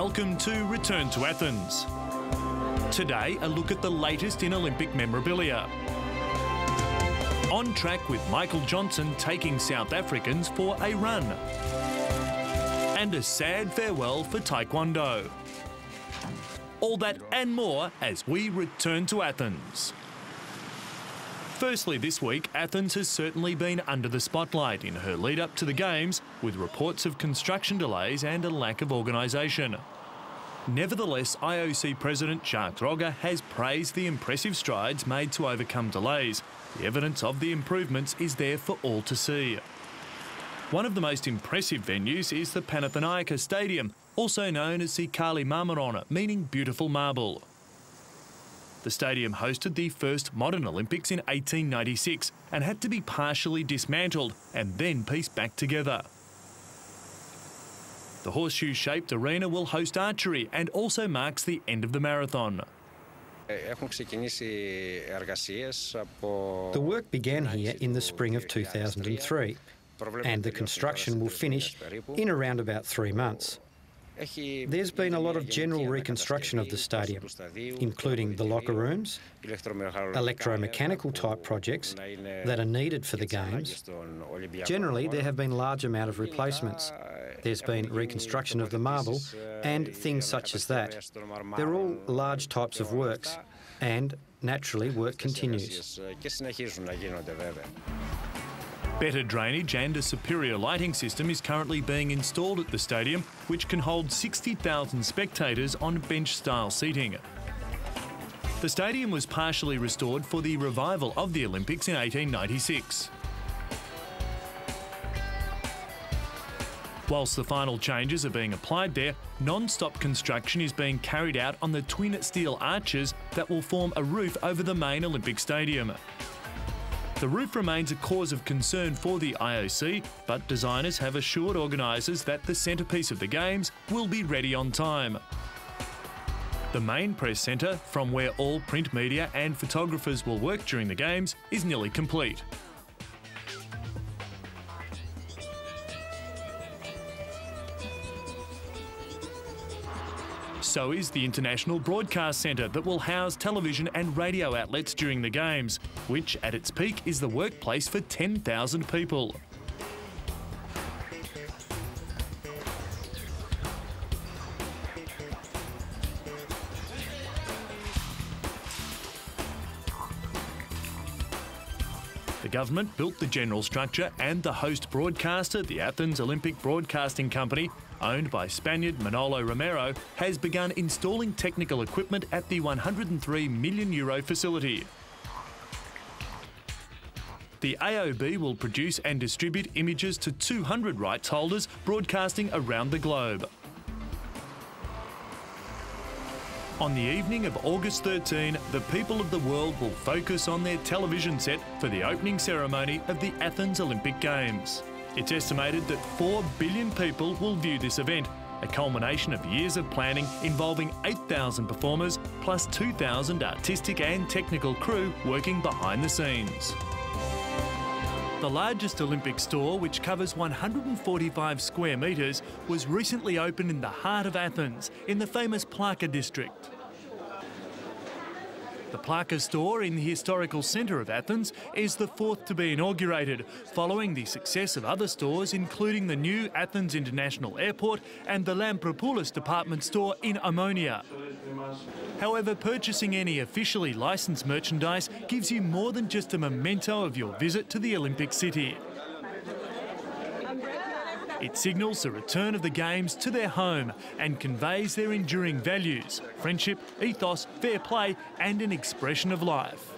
Welcome to Return to Athens. Today, a look at the latest in Olympic memorabilia. On track with Michael Johnson taking South Africans for a run. And a sad farewell for Taekwondo. All that and more as we return to Athens. Firstly, this week, Athens has certainly been under the spotlight in her lead up to the Games, with reports of construction delays and a lack of organisation. Nevertheless, IOC President Jacques Rogge has praised the impressive strides made to overcome delays. The evidence of the improvements is there for all to see. One of the most impressive venues is the Panathinaikos Stadium, also known as the Kali Marmaron, meaning beautiful marble. The stadium hosted the first modern Olympics in 1896 and had to be partially dismantled and then pieced back together. The horseshoe-shaped arena will host archery and also marks the end of the marathon. The work began here in the spring of 2003 and the construction will finish in around about 3 months. There's been a lot of general reconstruction of the stadium, including the locker rooms, electromechanical type projects that are needed for the Games. Generally, there have been a large amount of replacements. There's been reconstruction of the marble and things such as that. They're all large types of works and, naturally, work continues. Better drainage and a superior lighting system is currently being installed at the stadium, which can hold 60,000 spectators on bench-style seating. The stadium was partially restored for the revival of the Olympics in 1896. Whilst the final changes are being applied there, non-stop construction is being carried out on the twin steel arches that will form a roof over the main Olympic stadium. The roof remains a cause of concern for the IOC, but designers have assured organisers that the centrepiece of the Games will be ready on time. The main press centre, from where all print media and photographers will work during the Games, is nearly complete. So is the International Broadcast Centre that will house television and radio outlets during the Games, which at its peak is the workplace for 10,000 people. The government built the general structure and the host broadcaster, the Athens Olympic Broadcasting Company, owned by Spaniard Manolo Romero, has begun installing technical equipment at the €103 million facility. The AOB will produce and distribute images to 200 rights holders broadcasting around the globe. On the evening of August 13, the people of the world will focus on their television set for the opening ceremony of the Athens Olympic Games. It's estimated that 4 billion people will view this event, a culmination of years of planning involving 8,000 performers plus 2,000 artistic and technical crew working behind the scenes. The largest Olympic store, which covers 145 square metres, was recently opened in the heart of Athens, in the famous Plaka district. The Plaka store in the historical centre of Athens is the fourth to be inaugurated, following the success of other stores including the new Athens International Airport and the Lampropoulos department store in Omonia. However, purchasing any officially licensed merchandise gives you more than just a memento of your visit to the Olympic City. It signals the return of the Games to their home and conveys their enduring values, friendship, ethos, fair play and an expression of life.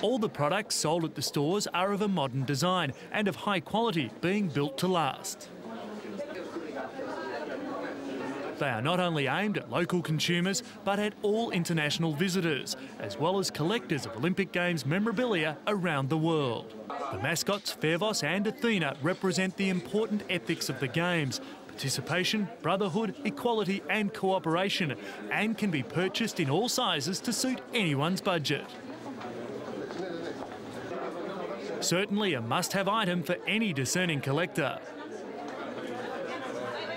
All the products sold at the stores are of a modern design and of high quality, being built to last. They are not only aimed at local consumers, but at all international visitors, as well as collectors of Olympic Games memorabilia around the world. The mascots Fervos and Athena represent the important ethics of the Games: participation, brotherhood, equality and cooperation, and can be purchased in all sizes to suit anyone's budget. Certainly a must-have item for any discerning collector.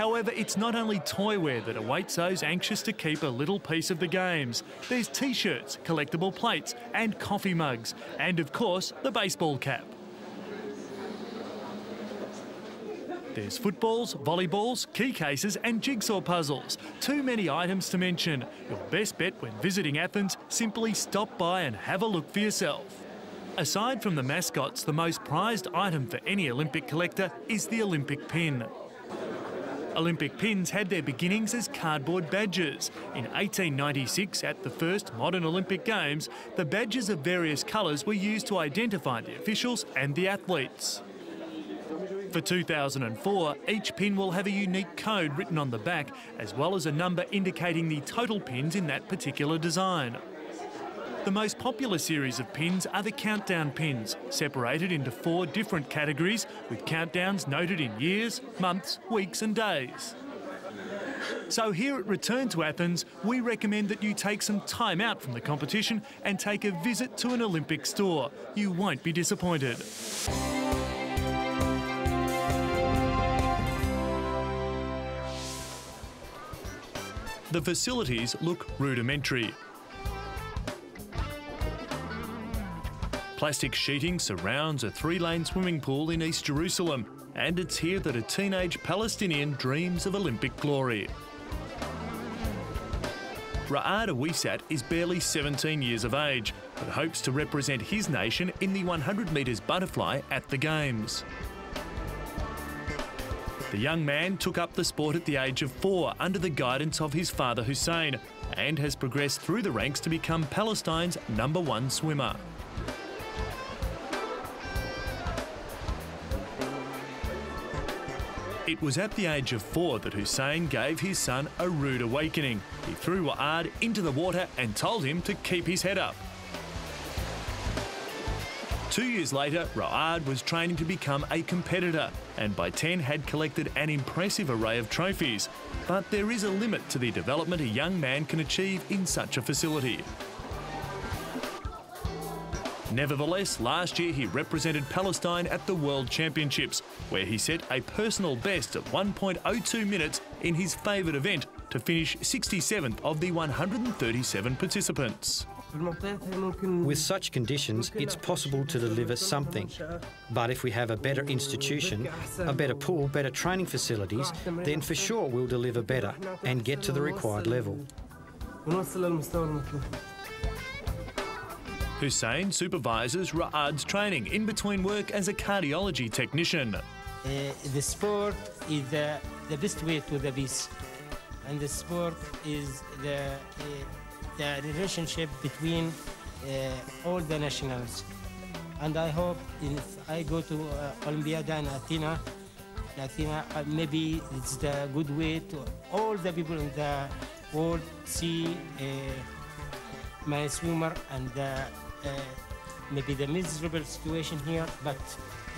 However, it's not only toywear that awaits those anxious to keep a little piece of the games. There's T-shirts, collectible plates and coffee mugs, and of course, the baseball cap. There's footballs, volleyballs, key cases and jigsaw puzzles. Too many items to mention. Your best bet when visiting Athens, simply stop by and have a look for yourself. Aside from the mascots, the most prized item for any Olympic collector is the Olympic pin. Olympic pins had their beginnings as cardboard badges. In 1896, at the first modern Olympic Games, the badges of various colours were used to identify the officials and the athletes. For 2004, each pin will have a unique code written on the back, as well as a number indicating the total pins in that particular design. The most popular series of pins are the countdown pins, separated into 4 different categories, with countdowns noted in years, months, weeks and days. So here at Return to Athens, we recommend that you take some time out from the competition and take a visit to an Olympic store. You won't be disappointed. The facilities look rudimentary. Plastic sheeting surrounds a 3-lane swimming pool in East Jerusalem, and it's here that a teenage Palestinian dreams of Olympic glory. Ra'ad Awisat is barely 17 years of age, but hopes to represent his nation in the 100 metres butterfly at the Games. The young man took up the sport at the age of 4 under the guidance of his father Hussein, and has progressed through the ranks to become Palestine's #1 swimmer. It was at the age of 4 that Hussein gave his son a rude awakening. He threw Ra'ad into the water and told him to keep his head up. 2 years later, Ra'ad was training to become a competitor, and by 10 had collected an impressive array of trophies. But there is a limit to the development a young man can achieve in such a facility. Nevertheless, last year he represented Palestine at the World Championships, where he set a personal best of 1.02 minutes in his favoured event to finish 67th of the 137 participants. With such conditions, it's possible to deliver something. But if we have a better institution, a better pool, better training facilities, then for sure we'll deliver better and get to the required level. Hussein supervises Ra'ad's training in between work as a cardiology technician. The sport is the best way to the peace, and the sport is the relationship between all the nationals. And I hope if I go to Olympiada in Athens, maybe it's the good way to all the people in the world see my swimmer and maybe the miserable situation here, but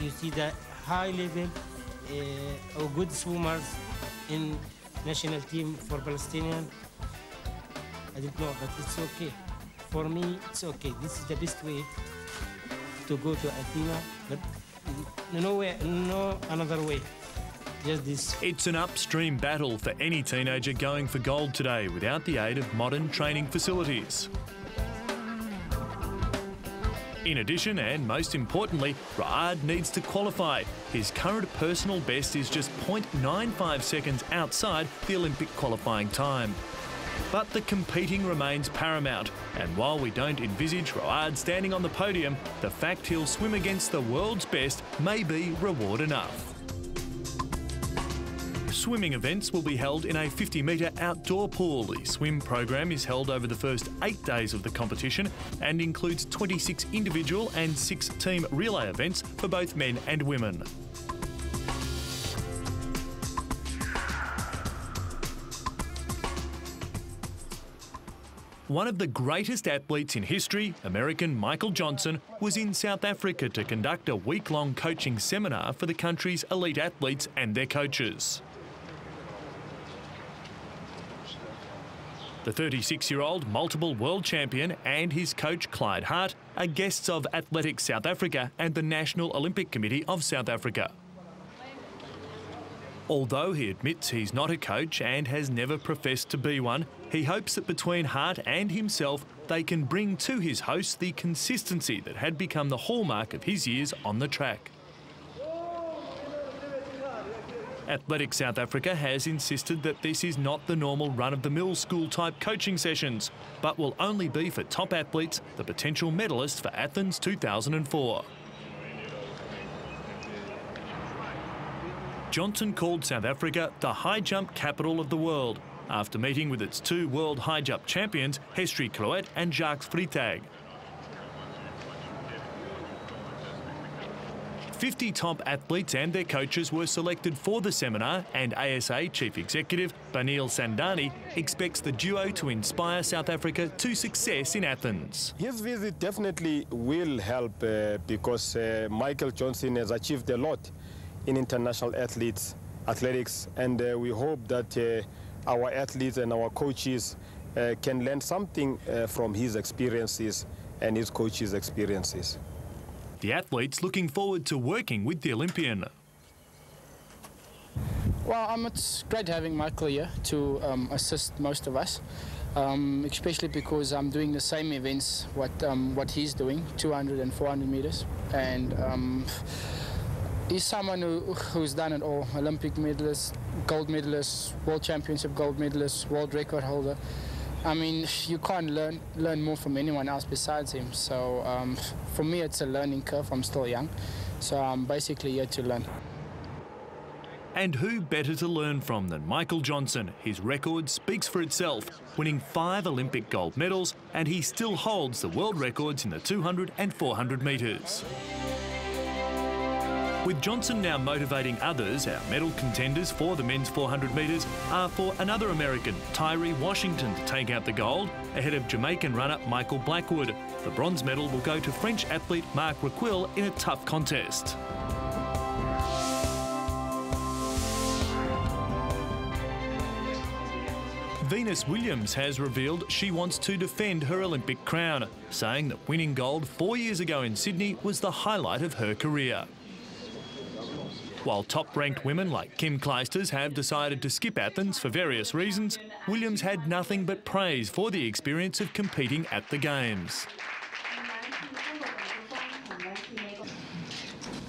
you see the high level of good swimmers in national team for Palestinian. I don't know, but it's okay. For me, it's okay. This is the best way to go to Athens, but no another way. Just this. It's an upstream battle for any teenager going for gold today without the aid of modern training facilities. In addition, and most importantly, Ra'ad needs to qualify. His current personal best is just 0.95 seconds outside the Olympic qualifying time. But the competing remains paramount, and while we don't envisage Ra'ad standing on the podium, the fact he'll swim against the world's best may be reward enough. Swimming events will be held in a 50-metre outdoor pool. The swim program is held over the first 8 days of the competition and includes 26 individual and 6 team relay events for both men and women. One of the greatest athletes in history, American Michael Johnson, was in South Africa to conduct a week-long coaching seminar for the country's elite athletes and their coaches. The 36-year-old multiple world champion and his coach Clyde Hart are guests of Athletics South Africa and the National Olympic Committee of South Africa. Although he admits he's not a coach and has never professed to be one, he hopes that between Hart and himself, they can bring to his hosts the consistency that had become the hallmark of his years on the track. Athletic South Africa has insisted that this is not the normal run-of-the-mill school-type coaching sessions, but will only be for top athletes, the potential medalists for Athens 2004. Johnson called South Africa the high jump capital of the world after meeting with its two world high jump champions, Hestrie Cloet and Jacques Freytag. 50 top athletes and their coaches were selected for the seminar, and ASA Chief Executive Banil Sandani expects the duo to inspire South Africa to success in Athens. His visit definitely will help because Michael Johnson has achieved a lot in international athletics, and we hope that our athletes and our coaches can learn something from his experiences and his coaches' experiences. The athletes looking forward to working with the Olympian. Well, it's great having Michael here to assist most of us, especially because I'm doing the same events what he's doing, 200 and 400 meters, and he's someone who's done it all: Olympic medalist, gold medalist, world championship gold medalist, world record holder. I mean, you can't learn more from anyone else besides him. So for me, it's a learning curve. I'm still young, so I'm basically here to learn. And who better to learn from than Michael Johnson? His record speaks for itself, winning 5 Olympic gold medals, and he still holds the world records in the 200 and 400 metres. With Johnson now motivating others, our medal contenders for the men's 400 metres are for another American, Tyree Washington, to take out the gold, ahead of Jamaican runner Michael Blackwood. The bronze medal will go to French athlete Marc Requille in a tough contest. Venus Williams has revealed she wants to defend her Olympic crown, saying that winning gold 4 years ago in Sydney was the highlight of her career. While top-ranked women like Kim Clijsters have decided to skip Athens for various reasons, Williams had nothing but praise for the experience of competing at the Games.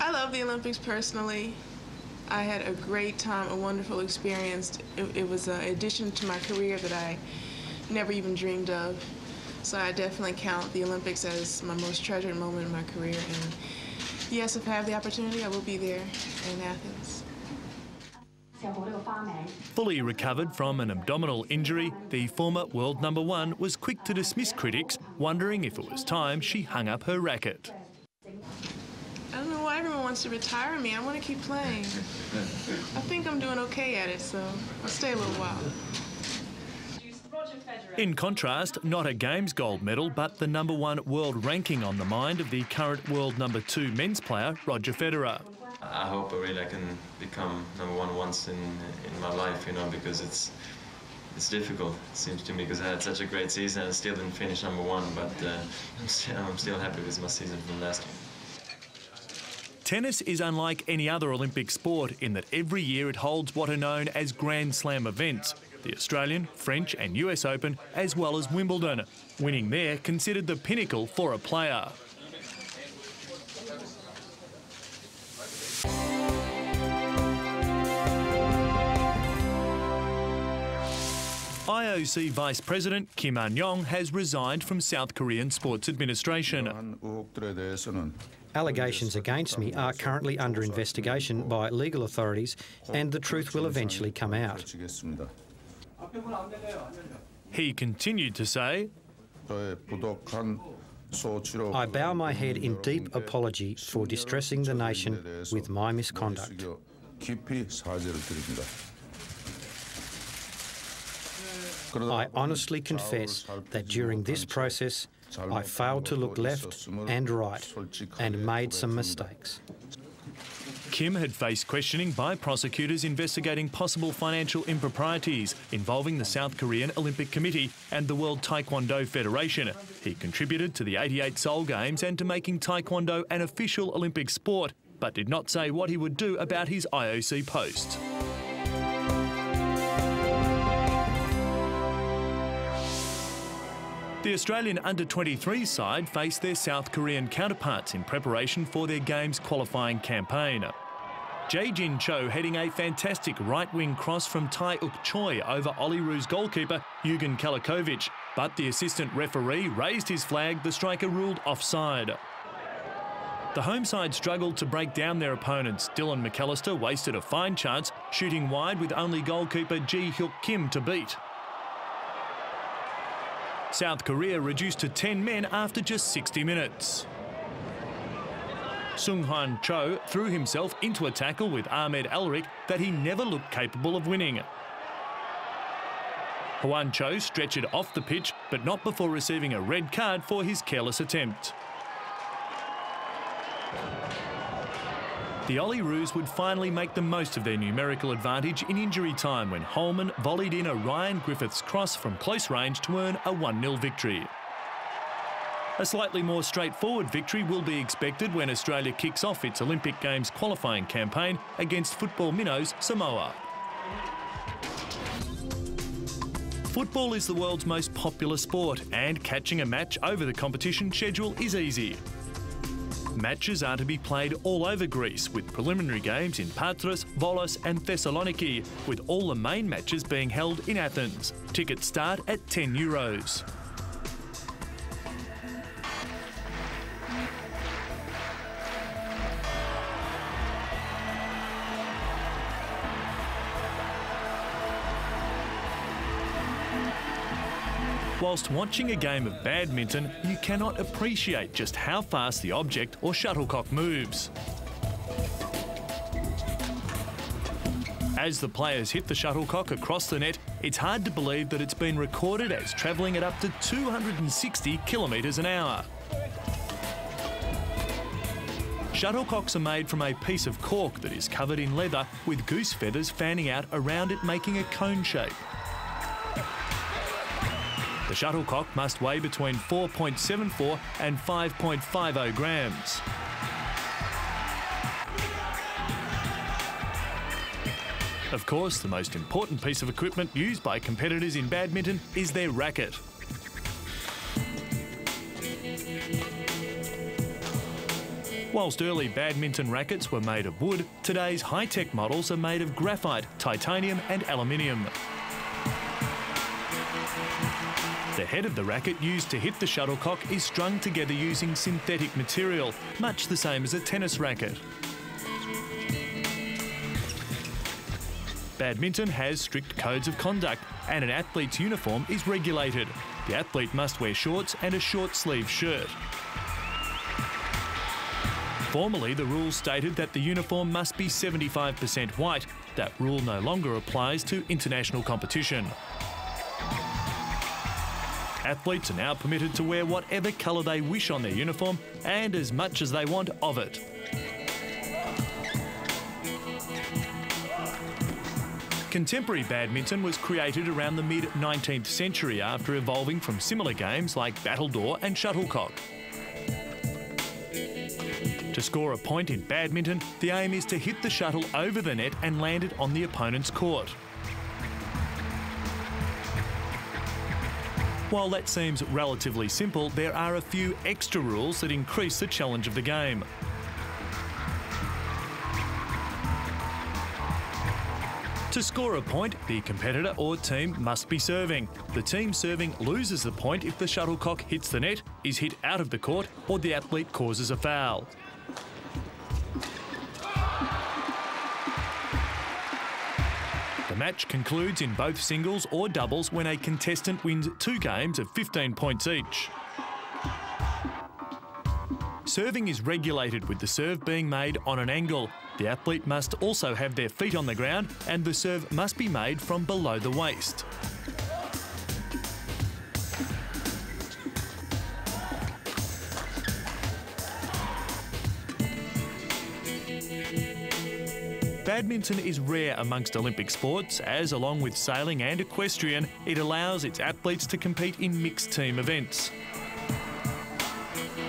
I love the Olympics personally. I had a great time, a wonderful experience. It was an addition to my career that I never even dreamed of. So I definitely count the Olympics as my most treasured moment in my career. And yes, if I have the opportunity, I will be there in Athens. Fully recovered from an abdominal injury, the former world #1 was quick to dismiss critics, wondering if it was time she hung up her racket. I don't know why everyone wants to retire me. I want to keep playing. I think I'm doing okay at it, so I'll stay a little while. In contrast, not a Games gold medal, but the #1 world ranking on the mind of the current world #2 men's player, Roger Federer. I hope I can become #1 once in my life, you know, because it's difficult, it seems to me, because I had such a great season and still didn't finish #1, but I'm still happy with my season from last year. Tennis is unlike any other Olympic sport in that every year it holds what are known as Grand Slam events, the Australian, French and US Open, as well as Wimbledon. Winning there considered the pinnacle for a player. IOC Vice President Kim An-yong has resigned from South Korean Sports Administration. Allegations against me are currently under investigation by legal authorities, and the truth will eventually come out. He continued to say, I bow my head in deep apology for distressing the nation with my misconduct. I honestly confess that during this process, I failed to look left and right and made some mistakes. Kim had faced questioning by prosecutors investigating possible financial improprieties involving the South Korean Olympic Committee and the World Taekwondo Federation. He contributed to the '88 Seoul Games and to making Taekwondo an official Olympic sport, but did not say what he would do about his IOC post. The Australian under-23 side face their South Korean counterparts in preparation for their Games qualifying campaign. Jae-Jin Cho heading a fantastic right-wing cross from Tae-uk Choi over Olyroos goalkeeper Yugen Kalakovic, but the assistant referee raised his flag, the striker ruled offside. The home side struggled to break down their opponents. Dylan McAllister wasted a fine chance, shooting wide with only goalkeeper Ji-hyuk Kim to beat. South Korea reduced to 10 men after just 60 minutes. Sung-hwan Cho threw himself into a tackle with Ahmed Alrik that he never looked capable of winning. Hwan Cho stretched off the pitch, but not before receiving a red card for his careless attempt. The Olyroos would finally make the most of their numerical advantage in injury time when Holman volleyed in a Ryan Griffiths cross from close range to earn a 1-0 victory. A slightly more straightforward victory will be expected when Australia kicks off its Olympic Games qualifying campaign against football minnows Samoa. Football is the world's most popular sport, and catching a match over the competition schedule is easy. Matches are to be played all over Greece, with preliminary games in Patras, Volos and Thessaloniki, with all the main matches being held in Athens. Tickets start at €10. Whilst watching a game of badminton, you cannot appreciate just how fast the object or shuttlecock moves. As the players hit the shuttlecock across the net, it's hard to believe that it's been recorded as travelling at up to 260 kilometres an hour. Shuttlecocks are made from a piece of cork that is covered in leather with goose feathers fanning out around it, making a cone shape. The shuttlecock must weigh between 4.74 and 5.50 grams. Of course, the most important piece of equipment used by competitors in badminton is their racket. Whilst early badminton rackets were made of wood, today's high-tech models are made of graphite, titanium and aluminium. The head of the racket used to hit the shuttlecock is strung together using synthetic material, much the same as a tennis racket. Badminton has strict codes of conduct, and an athlete's uniform is regulated. The athlete must wear shorts and a short-sleeved shirt. Formerly, the rules stated that the uniform must be 75% white. That rule no longer applies to international competition. Athletes are now permitted to wear whatever colour they wish on their uniform and as much as they want of it. Contemporary badminton was created around the mid-19th century after evolving from similar games like battledore and shuttlecock. To score a point in badminton, the aim is to hit the shuttle over the net and land it on the opponent's court. While that seems relatively simple, there are a few extra rules that increase the challenge of the game. To score a point, the competitor or team must be serving. The team serving loses the point if the shuttlecock hits the net, is hit out of the court, or the athlete causes a foul. The match concludes in both singles or doubles when a contestant wins 2 games of 15 points each. Serving is regulated with the serve being made on an angle. The athlete must also have their feet on the ground and the serve must be made from below the waist. Badminton is rare amongst Olympic sports as, along with sailing and equestrian, it allows its athletes to compete in mixed team events.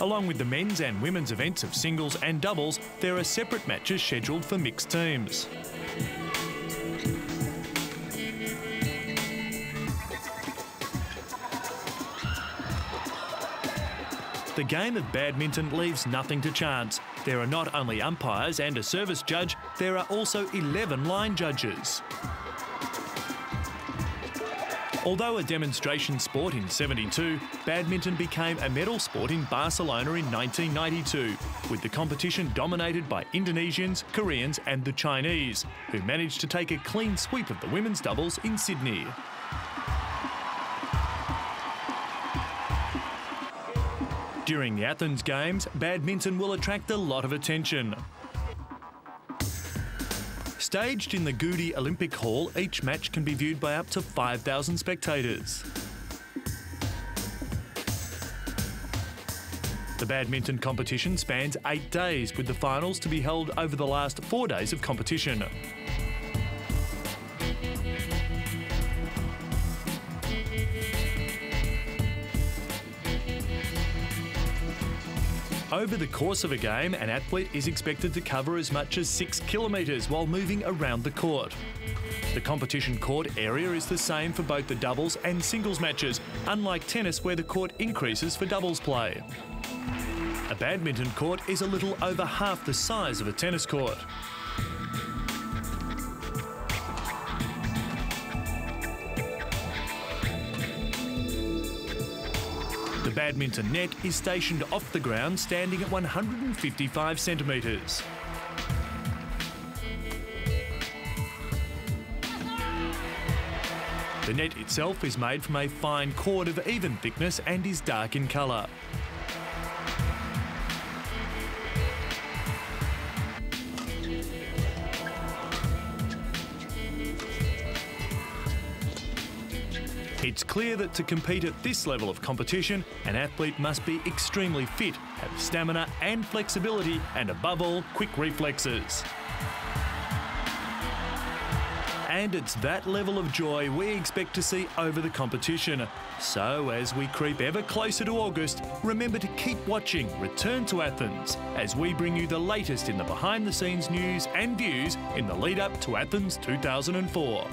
Along with the men's and women's events of singles and doubles, there are separate matches scheduled for mixed teams. The game of badminton leaves nothing to chance. There are not only umpires and a service judge, there are also 11 line judges. Although a demonstration sport in '72, badminton became a medal sport in Barcelona in 1992, with the competition dominated by Indonesians, Koreans and the Chinese, who managed to take a clean sweep of the women's doubles in Sydney. During the Athens Games, badminton will attract a lot of attention. Staged in the Goody Olympic Hall, each match can be viewed by up to 5,000 spectators. The badminton competition spans 8 days, with the finals to be held over the last 4 days of competition. Over the course of a game, an athlete is expected to cover as much as 6 kilometres while moving around the court. The competition court area is the same for both the doubles and singles matches, unlike tennis where the court increases for doubles play. A badminton court is a little over half the size of a tennis court. The badminton net is stationed off the ground, standing at 155 centimetres. The net itself is made from a fine cord of even thickness and is dark in colour. It's clear that to compete at this level of competition, an athlete must be extremely fit, have stamina and flexibility, and above all, quick reflexes. And it's that level of joy we expect to see over the competition. So as we creep ever closer to August, remember to keep watching Return to Athens as we bring you the latest in the behind-the-scenes news and views in the lead-up to Athens 2004.